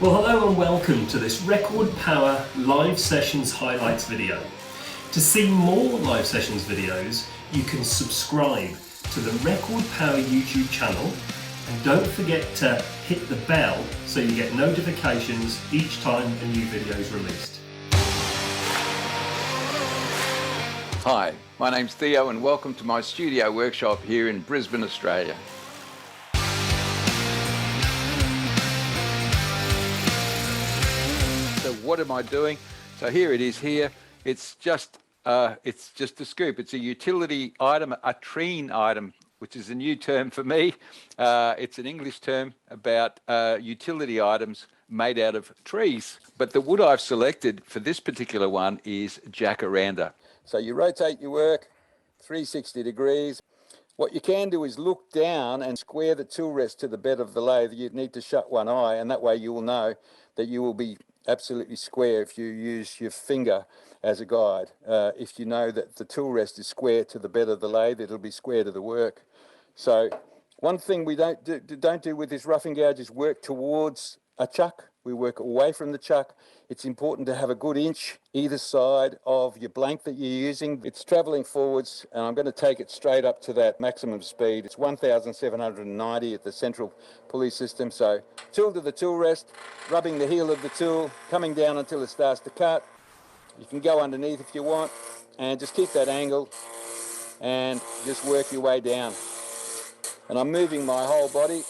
Well, hello and welcome to this Record Power Live Sessions Highlights video. To see more Live Sessions videos, you can subscribe to the Record Power YouTube channel, and don't forget to hit the bell so you get notifications each time a new video is released. Hi, my name's Theo and welcome to my studio workshop here in Brisbane, Australia. So what am I doing? So here it is here. It's just a scoop. It's a utility item, a treen item, which is a new term for me. It's an English term about utility items made out of trees. But the wood I've selected for this particular one is jacaranda. So you rotate your work 360 degrees. What you can do is look down and square the tool rest to the bed of the lathe. You need to shut one eye, and that way you will know that you will be absolutely square if you use your finger as a guide. If you know that the tool rest is square to the bed of the lathe, it'll be square to the work. So one thing we don't do with this roughing gouge is work towards a chuck. We work away from the chuck. It's important to have a good inch either side of your blank that you're using. It's traveling forwards, and I'm going to take it straight up to that maximum speed. It's 1,790 at the central pulley system. So tool to the tool rest, rubbing the heel of the tool, coming down until it starts to cut. You can go underneath if you want, and just keep that angle and just work your way down. And I'm moving my whole body.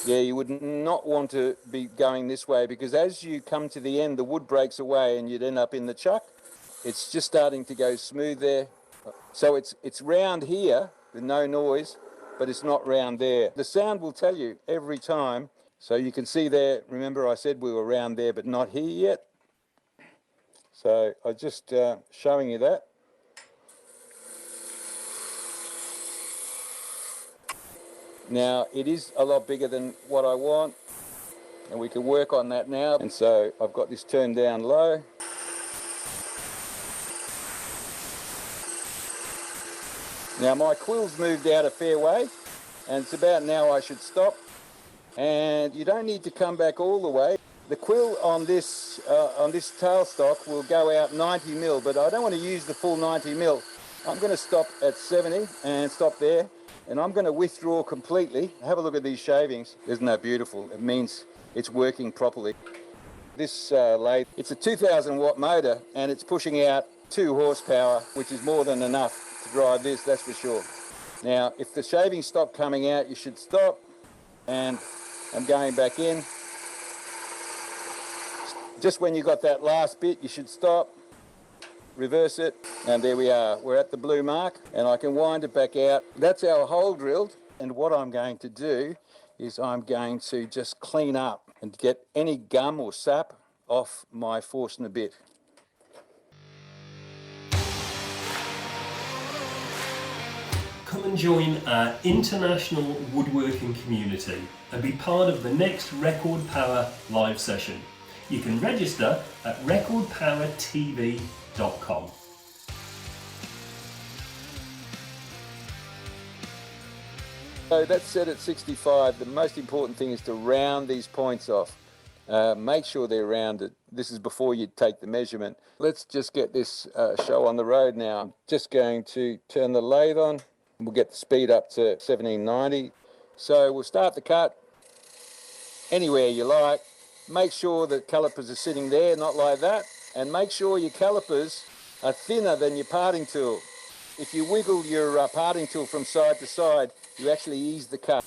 Yeah, you would not want to be going this way, because as you come to the end, the wood breaks away and you'd end up in the chuck. It's just starting to go smooth there. So it's round here with no noise, but it's not round there. The sound will tell you every time. So you can see there, remember I said we were round there, but not here yet. So I'm just showing you that. Now, it is a lot bigger than what I want, and we can work on that now. And so I've got this turned down low. Now my quill's moved out a fair way, and it's about now I should stop. And you don't need to come back all the way. The quill on this tailstock will go out 90 mil, but I don't want to use the full 90 mil. I'm going to stop at 70 and stop there. And I'm going to withdraw completely. Have a look at these shavings. Isn't that beautiful? It means it's working properly. This lathe, it's a 2,000 watt motor, and it's pushing out 2 horsepower, which is more than enough to drive this, that's for sure. Now, if the shavings stop coming out, you should stop. And I'm going back in. Just when you got that last bit, you should stop. Reverse it, and there we are. We're at the blue mark, and I can wind it back out. That's our hole drilled, and what I'm going to do is I'm going to just clean up and get any gum or sap off my Forstner bit. Come and join our international woodworking community and be part of the next Record Power live session. You can register at recordpowertv.com. So that's set at 65. The most important thing is to round these points off. Make sure they're rounded. This is before you take the measurement. Let's just get this show on the road now. I'm just going to turn the lathe on. We'll get the speed up to 1790. So we'll start the cut anywhere you like. Make sure the calipers are sitting there, not like that. And make sure your calipers are thinner than your parting tool. If you wiggle your parting tool from side to side, you actually ease the cut.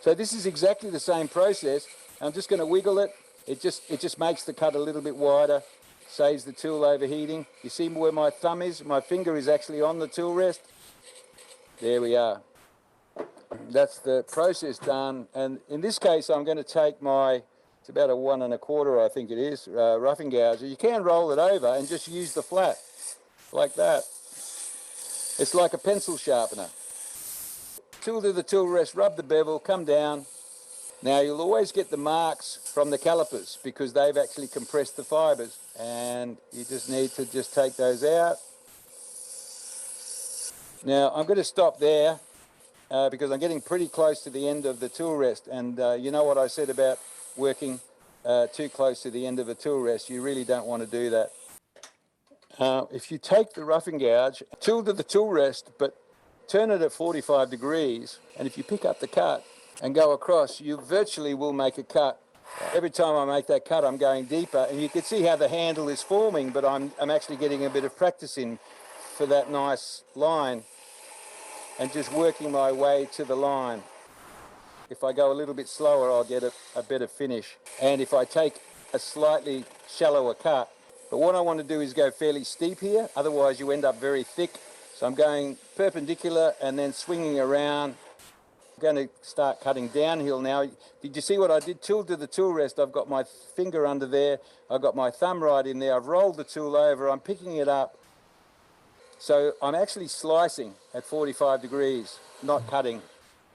So this is exactly the same process. I'm just going to wiggle it. It just makes the cut a little bit wider, saves the tool overheating. You see where my thumb is? My finger is actually on the tool rest. There we are. That's the process done. And in this case, I'm going to take my, it's about a 1 1/4, I think it is, roughing gouge. You can roll it over and just use the flat, like that. It's like a pencil sharpener. Tool to the tool rest, rub the bevel, come down. Now you'll always get the marks from the calipers because they've actually compressed the fibres, and you just need to just take those out. Now I'm going to stop there because I'm getting pretty close to the end of the tool rest, and you know what I said about working too close to the end of a tool rest. You really don't want to do that. If you take the roughing gouge, tool to the tool rest, but turn it at 45 degrees, and if you pick up the cut and go across, you virtually will make a cut. Every time I make that cut, I'm going deeper, and you can see how the handle is forming, but I'm actually getting a bit of practice in for that nice line, and just working my way to the line. If I go a little bit slower, I'll get a better finish. And if I take a slightly shallower cut, but what I want to do is go fairly steep here, otherwise you end up very thick. So I'm going perpendicular and then swinging around. I'm going to start cutting downhill now. Did you see what I did? Tool to the tool rest. I've got my finger under there. I've got my thumb right in there. I've rolled the tool over. I'm picking it up. So I'm actually slicing at 45 degrees, not cutting.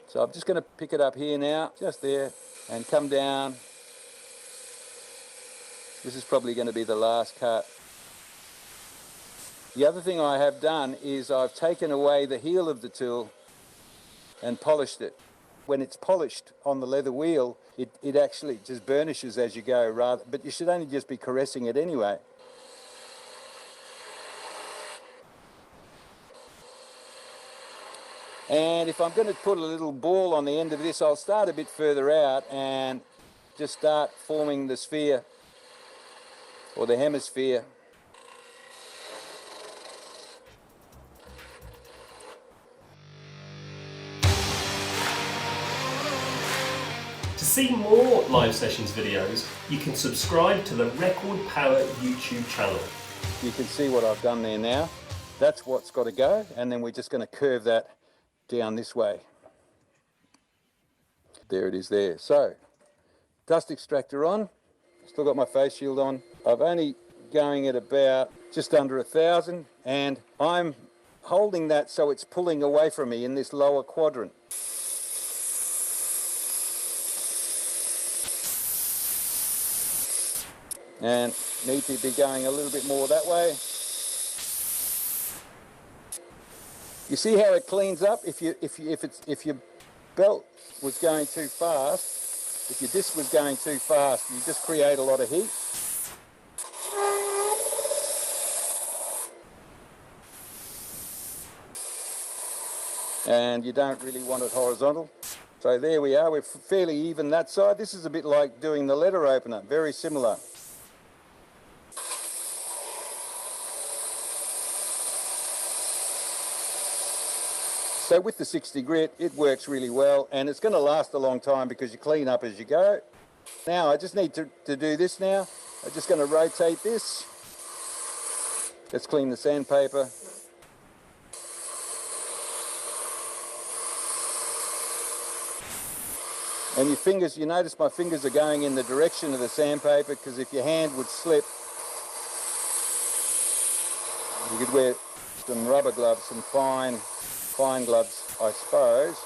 So I'm just going to pick it up here now, just there, and come down. This is probably going to be the last cut. The other thing I have done is I've taken away the heel of the tool and polished it. When it's polished on the leather wheel, it actually just burnishes as you go, but you should only just be caressing it anyway. And if I'm going to put a little ball on the end of this, I'll start a bit further out and just start forming the sphere or the hemisphere. To see more live sessions videos, you can subscribe to the Record Power YouTube channel. You can see what I've done there now. That's what's got to go, and then we're just going to curve that down this way. There it is there. So, dust extractor on. Still got my face shield on. I've only going at about just under 1,000, and I'm holding that so it's pulling away from me in this lower quadrant. And need to be going a little bit more that way. You see how it cleans up? If your belt was going too fast, if your disc was going too fast, you just create a lot of heat. And you don't really want it horizontal. So there we are, we're fairly even that side. This is a bit like doing the letter opener, very similar. So with the 60 grit, it works really well, and it's going to last a long time because you clean up as you go. Now I just need to do this now. I'm just going to rotate this. Let's clean the sandpaper. And your fingers, you notice my fingers are going in the direction of the sandpaper, because if your hand would slip, you could wear some rubber gloves, some fine gloves, I suppose.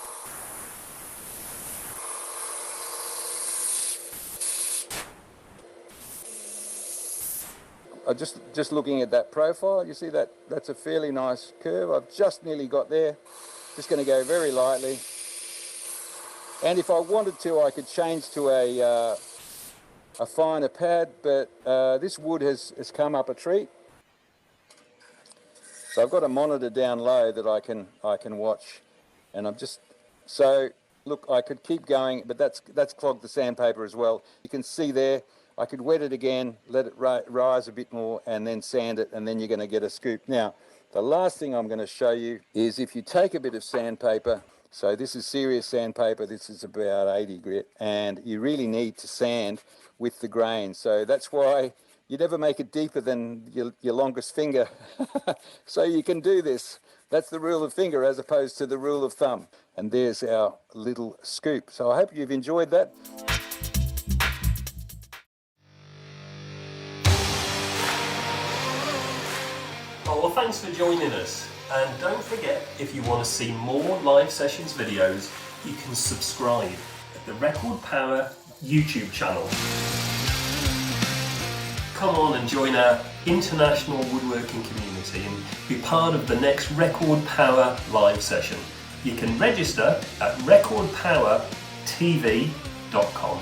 Just looking at that profile, you see that's a fairly nice curve. I've just nearly got there. Just going to go very lightly. And if I wanted to, I could change to a finer pad, but this wood has come up a treat. So I've got a monitor down low that I can watch, and I'm just, so look, I could keep going, but that's clogged the sandpaper as well. You can see there, I could wet it again, let it rise a bit more, and then sand it, and then you're going to get a scoop. Now, the last thing I'm going to show you is if you take a bit of sandpaper, so this is serious sandpaper, this is about 80 grit, and you really need to sand with the grain. So that's why you never make it deeper than your longest finger. So you can do this. That's the rule of finger as opposed to the rule of thumb. And there's our little scoop. So I hope you've enjoyed that. Oh, well, thanks for joining us. And don't forget, if you want to see more live sessions videos, you can subscribe at the Record Power YouTube channel. Come on and join our international woodworking community and be part of the next Record Power live session. You can register at recordpowertv.com.